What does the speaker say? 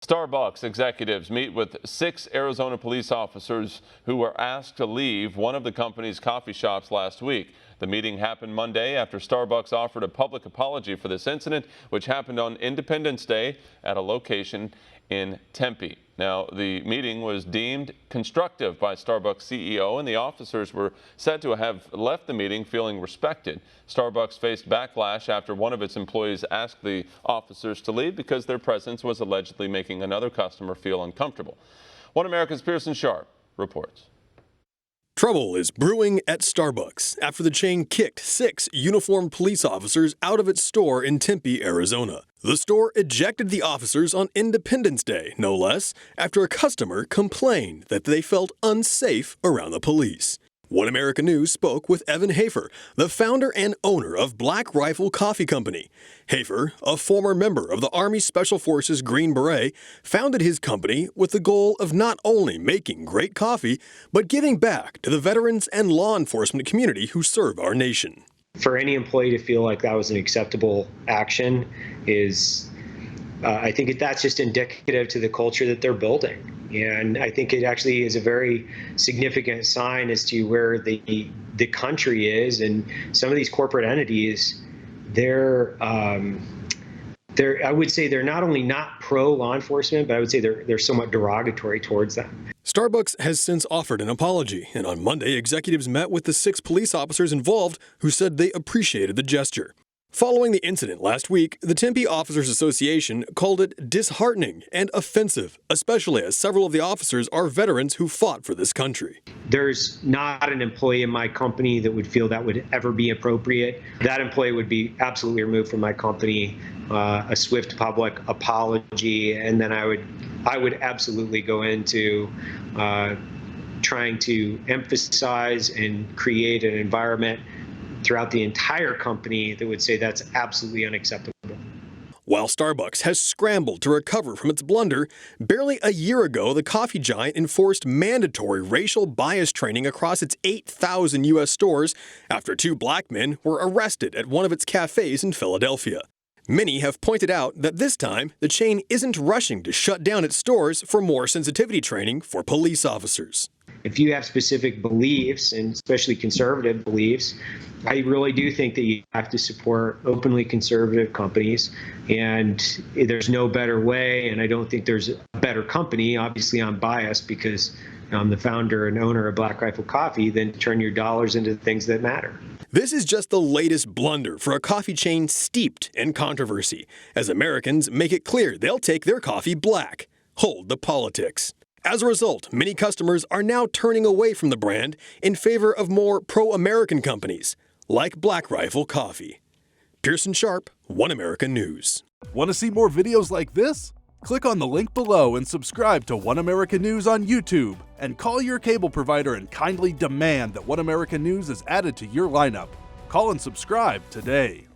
Starbucks executives meet with 6 Arizona police officers who were asked to leave one of the company's coffee shops last week. The meeting happened Monday after Starbucks offered a public apology for this incident, which happened on Independence Day at a location in Tempe. Now, the meeting was deemed constructive by Starbucks CEO, and the officers were said to have left the meeting feeling respected. Starbucks faced backlash after one of its employees asked the officers to leave because their presence was allegedly making another customer feel uncomfortable. One America's Pearson reports. Trouble is brewing at Starbucks after the chain kicked 6 uniformed police officers out of its store in Tempe, Arizona. The store ejected the officers on Independence Day, no less, after a customer complained that they felt unsafe around the police. One America News spoke with Evan Hafer, the founder and owner of Black Rifle Coffee Company. Hafer, a former member of the Army Special Forces Green Beret, founded his company with the goal of not only making great coffee, but giving back to the veterans and law enforcement community who serve our nation. For any employee to feel like that was an acceptable action is, I think that's just indicative to the culture that they're building. And I think it actually is a very significant sign as to where the country is, and some of these corporate entities, I would say they're not only not pro law enforcement, but I would say they're somewhat derogatory towards them. Starbucks has since offered an apology, and on Monday, executives met with the 6 police officers involved who said they appreciated the gesture. Following the incident last week, the Tempe Officers Association called it disheartening and offensive, especially as several of the officers are veterans who fought for this country. There's not an employee in my company that would feel that would ever be appropriate. That employee would be absolutely removed from my company, a swift public apology, and then I would absolutely go into trying to emphasize and create an environment throughout the entire company that would say that's absolutely unacceptable. While Starbucks has scrambled to recover from its blunder, barely a year ago, the coffee giant enforced mandatory racial bias training across its 8,000 U.S. stores after 2 black men were arrested at one of its cafes in Philadelphia. Many have pointed out that this time, the chain isn't rushing to shut down its stores for more sensitivity training for police officers. If you have specific beliefs, and especially conservative beliefs, I really do think that you have to support openly conservative companies, and there's no better way, and I don't think there's a better company. Obviously, I'm biased because I'm the founder and owner of Black Rifle Coffee, than turn your dollars into things that matter. This is just the latest blunder for a coffee chain steeped in controversy, as Americans make it clear they'll take their coffee black. Hold the politics. As a result, many customers are now turning away from the brand in favor of more pro-American companies, like Black Rifle Coffee. Pearson, One America News. Want to see more videos like this? Click on the link below and subscribe to One America News on YouTube, and call your cable provider and kindly demand that One America News is added to your lineup. Call and subscribe today.